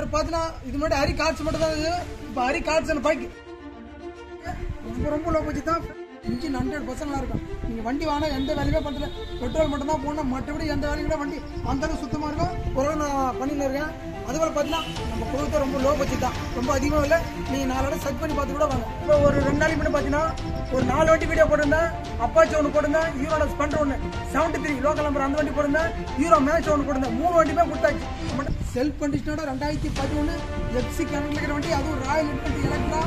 Sir பார்த்தீங்கன்னா இது முன்னாடி ஹரி கார்ட்ஸ் மட்டும் தான் இது. இப்போ ஹரி கார்ட்ஸ் அந்த பைக் ரொம்ப லோ பட்ஜெட் தான். இன்ஜின் 100% இருக்கும். நீங்கள் வண்டி வாங்க எந்த வேலையுமே பண்ணுறது பெட்ரோல் மட்டும் தான் போகணும். மற்றபடி எந்த வேலையும் கூட வண்டி அந்த அளவுக்கு சுத்தமாக இருக்கும். ஒரு நான் பண்ணின்னு இருக்கேன். அதுபோல் பார்த்தீங்கன்னா நம்ம பொருள் ரொம்ப லோ பட்ஜெட் தான், ரொம்ப அதிகமாக இல்லை. நீங்கள் 4 இடம் செக் பண்ணி பார்த்து கூட வாங்க. இப்போ ஒரு 2 நாளைக்கு முன்னாடி பார்த்தீங்கன்னா ஒரு 4 வண்டி வீடியோ போட்டிருந்தேன். அப்பாச்சி ஒன்று போட்டிருந்தேன், ஹீரோட ஸ்பெண்டர் ஒன்று 73 லோக்கல் நம்பர் அந்த வண்டி போட்டிருந்தேன், ஹீரோ மேட்ச் ஒன்று போட்டிருந்தேன். 3 வண்டியுமே கொடுத்தாச்சு. செல்ஃப் கண்டிஷனோட 2011 எஃப்சி கரண்ட்ல இருக்கிற வண்டி, அதுவும் ராயல் என்ஃபீல்டு எலக்ட்ரா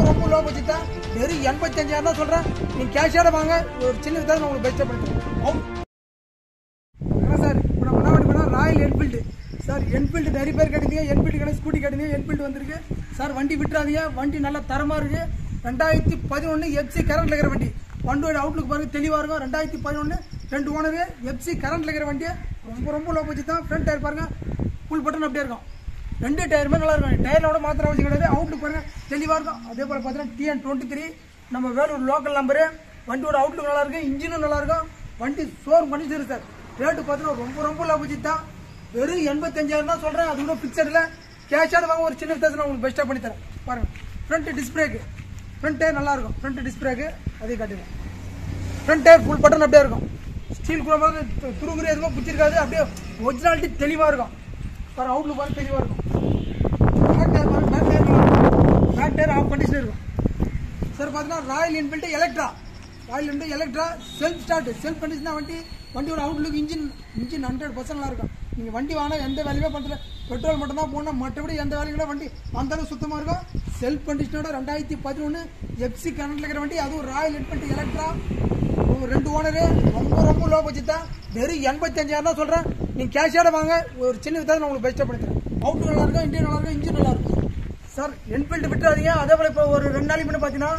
ரொம்ப லோ பட்ஜெட் தான். வெறும் 85,000 தான் சொல்கிறேன். நீங்கள் கேஷோட வாங்க, ஒரு சின்ன விதம் நான் உங்களுக்கு பெஸ்ட்டாக பண்ணுறேன் சார். இப்போ நம்ம என்ன வண்டி பண்ணால் ராயல் என்ஃபீல்டு சார். என்ஃபீல்டு நிறைய பேர் கிடைத்தீங்க, என்ஃபீல்டு கடை ஸ்கூட்டி கிடைத்தீங்க, என்ஃபீல்டு வந்திருக்கு சார். வண்டி விட்டுறாதீங்க, வண்டி நல்லா தரமாக இருக்குது. 2011 எஃப்சி கரண்ட்ல இருக்கிற வண்டி. வண்டியோட அவுட்லுக் பாருங்க தெளிவாக இருக்கும். 2011 2 ஓனரு எஃப்சி கரண்ட்ல இருக்கிற வண்டி ரொம்ப லோ பட்ஜெட் தான். ஃப்ரண்ட் டயர் பாருங்க ஃபுல் பட்டன் அப்படியே இருக்கும். 2 டயருமே நல்லா இருக்கும். டயரில் கூட மாத்திர அவசியம் கிடையாது. அவுட்லுக் பாருங்க தெளிவாக இருக்கும். அதே போல் பார்த்தீங்கன்னா TN23 நம்ம வேலூர் லோக்கல் நம்பரு. வண்டியோட அவுட்லுக் நல்லா இருக்கும், இன்ஜினும் நல்லா இருக்கும். வண்டி ஷோரூம் பண்ணிச்சு சார். ரேட்டு பார்த்தீங்கன்னா ரொம்ப லோ பட்ஜெட் தான். வெறும் 85,000 தான் சொல்கிறேன். அது கூட பிக்சரில் கேஷாக வாங்க, ஒரு சின்ன வித்தியாசம் நான் உங்களுக்கு பெஸ்ட்டாக பண்ணி தரேன். பாருங்கள் ஃப்ரண்ட் டிஸ்பிளேக்கு ஃப்ரண்ட் டயர் நல்லா இருக்கும். ஃப்ரண்ட் டிஸ்பிளேக்கு அதே காட்டுங்க. ஃப்ரண்ட் டயர் ஃபுல் பட்டன் அப்படியே இருக்கும். ஸ்டீல் கூட துருங்குறி எதுவும் பிடிச்சிருக்காது. அப்படியே ஒரிஜினாலிட்டி தெளிவாக இருக்கும். பாரு அவுட்லுக் பாருங்க தெளிவாக இருக்கும். பேக் டயர் பாருங்க, பேக் டயர் ஆஃப் கண்டிஷன் இருக்கும் சார். பார்த்தீங்கன்னா Royal Enfield Electra, Royal Enfield Electra self start, self condition தான் வண்டி. வண்டியோட அவுட்லுக் இன்ஜின் 100% நல்லா இருக்கும். நீங்கள் வண்டி வாங்க எந்த வேலையுமே பண்ணுறது பெட்ரோல் மட்டும் தான் போகணும். மற்றபடி எந்த வேலையும் கூட வண்டி அந்த அளவுக்கு சுத்தமாக இருக்கும். செல்ஃப் கண்டிஷனோட 2011 எஃப்சி கரண்ட்ல இருக்கிற வண்டி, அதுவும் ராயல் என்ஃபீல்டு எலக்ட்ரா 2 ஓனரு ரொம்ப லோ பட்ஜெட் தான். வெறும் 85,000 தான் சொல்கிறேன். நீங்கள் கேஷோட வாங்க, ஒரு சின்ன விதம் நான் உங்களுக்கு பெஸ்ட்டாக பண்ணி தரேன். அவுட்லுக் நல்லா இருக்கும், இன்ஜின் நல்லா இருக்கும், இன்ஜின் நல்லா இருக்கும் சார். என்ஃபீல்டு விட்டுறாதீங்க. அதே போல் இப்போ ஒரு 2 நாளைக்கு முன்னாடி பார்த்தீங்கன்னா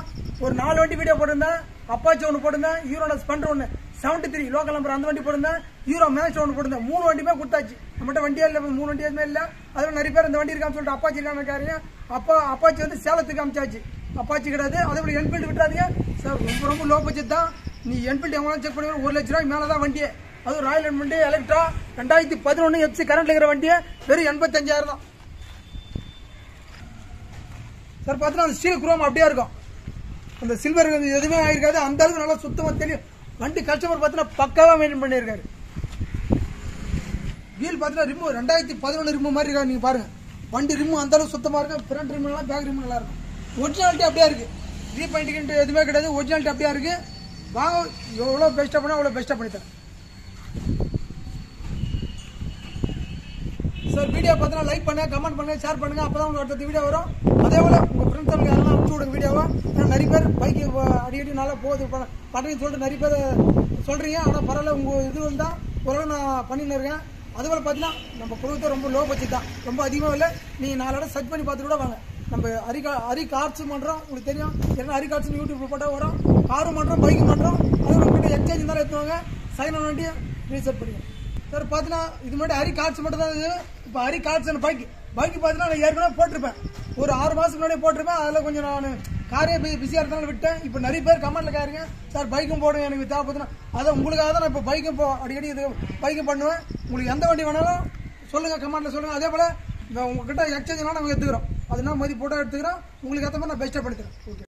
ஒரு 4 வண்டி வீடியோ போட்டிருந்தேன். அப்பாச்சி ஒன்று போட்டிருந்தேன், ஹீரோட ஸ்பெண்டர் ஒன்று 73 லோக்கல் நம்பர் அந்த வண்டி போட்டிருந்தேன், ஹீரோ மேட்ச் ஒன்று போட்டிருந்தேன். 3 வண்டியுமே கொடுத்தாச்சு. நம்மகிட்ட வண்டியே இல்லை, 3 வண்டி எதுவுமே இல்லை. அதில் நிறைய பேர் இந்த வண்டி இருக்கான்னு சொல்லிட்டு அப்பாச்சி இருக்கான்னு கேட்குறீங்க. அப்பாச்சி வந்து சேலத்துக்கு அமிச்சாச்சு, அப்பாச்சி கிடையாது. அதே போல் என்ஃபீல்டு விட்டுறாதீங்க சார். ரொம்ப லோ பட்ஜெட் தான். நீ என்ஃபீல்டு எவ்வளோ செக் பண்ணி 1 லட்ச ரூபாய் மேலே தான் வண்டியே. அதுவும் ராயல் என்ஃபீல்டு எலக்ட்ரா 2011 எஃப்சி கரண்ட்ல இருக்கிற வண்டியை வெறும் 85,000 தான் சார். பார்த்தீங்கன்னா அந்த ஸ்டீல் குரோம் அப்படியே இருக்கும். அந்த சில்வர் எதுவுமே ஆயிருக்காது. அந்த அளவுக்கு நல்லா சுத்தமாக தெரியும். வண்டி கஸ்டமர் பார்த்தீங்கன்னா பக்காவாக மெயின்டைன் பண்ணியிருக்காரு. வீல் பார்த்தீங்கன்னா ரிமூவ் 2011 ரிமூவ் மாதிரி இருக்கா. நீங்கள் பாருங்கள் வண்டி ரிமூவ் அந்த அளவுக்கு சுத்தமாக இருக்கும். ஃப்ரண்ட் ரிமூவ் நல்லா, பேக் ரிமூவ் நல்லா இருக்கும். ஒரிஜினாலிட்டி அப்படியே இருக்குது. ரீபெயிண்டிங் எதுவுமே கிடையாது. ஒரிஜினாலிட்டி அப்படியே இருக்குது. வாங்க, எவ்வளோ பெஸ்ட்டாக பண்ணால் அவ்வளோ பெஸ்ட்டாக பண்ணி தரேன் சார். வீடியோ பார்த்தீங்கன்னா லைக் பண்ணுங்க, கமெண்ட் பண்ணுங்க, ஷேர் பண்ணுங்க. அப்போ தான் உங்களுக்கு அடுத்த வீடியோ வரும். அதே போல் உங்கள் ஃப்ரெண்ட்ஸ் யாரெல்லாம் அனுப்பிச்சு விடுங்க வீடியோவை. ஏன்னா நிறைய பேர் பைக்கு அடிக்கடி நல்லா போகுது பண்ணுறீங்கன்னு சொல்லிட்டு நிறைய பேர் சொல்கிறீங்க. ஆனால் பரவாயில்ல, உங்கள் இது இருந்தால் ஓரளவு நான் பண்ணின்னு இருக்கேன். அதுபோல் பார்த்தீங்கன்னா நம்ம பொருள் ரொம்ப லோ பட்ஜெட் தான், ரொம்ப அதிகமாக இல்லை. நீங்கள் 4 இடம் சர்ச் பண்ணி பார்த்துட்டு கூட வாங்க. நம்ம ஹரி கார்ட்ஸும் பண்ணுறோம், உங்களுக்கு தெரியும். ஏன்னா ஹரி கார்ட்ஸ் யூடியூப்ல போட்டால் வரும். காரும் பண்ணுறோம், பைக்கும் பண்ணுறோம். அது உங்கள்கிட்ட எக்ஸ்சேஞ்ச் இருந்தாலும் எடுத்துவாங்க, சைன் ஆன் வண்டியை ரீசெட் பண்ணிடுவோம் சார். பார்த்தீங்கன்னா இது முன்னாடி ஹரி கார்ட்ஸ் மட்டும் தான் இது. இப்போ ஹரி கார்ட்ஸ் அந்த பைக் பார்த்தீங்கன்னா நான் ஏற்கனவே போட்டிருப்பேன். ஒரு 6 மாதத்துக்கு முன்னாடியே போட்டிருப்பேன். அதில் கொஞ்சம் நான் காரே பிஸியாக இருந்தாலும் விட்டேன். இப்போ நிறைய பேர் கமெண்ட்ல கேட்குறீங்க, சார் பைக்கும் போடுங்க எனக்கு தேவைப்படுதுன்னா. அதை உங்களுக்காக தான் நான் இப்போ பைக்கும் அடிக்கடி இது பைக்கும் பண்ணுவேன். உங்களுக்கு எந்த வண்டி வேணாலும் சொல்லுங்கள், கமெண்ட்ல சொல்லுங்கள். அதே போல் உங்ககிட்ட எக்ஸ்சேஞ்ச்லாம் நாங்கள் எடுத்துக்கிறோம். அதனால மதி போட்டோ எடுத்துக்கிறோம். உங்களுக்கு ஏற்ற மாதிரி நான் பெஸ்ட்டாக பண்ணி தரேன். ஓகே.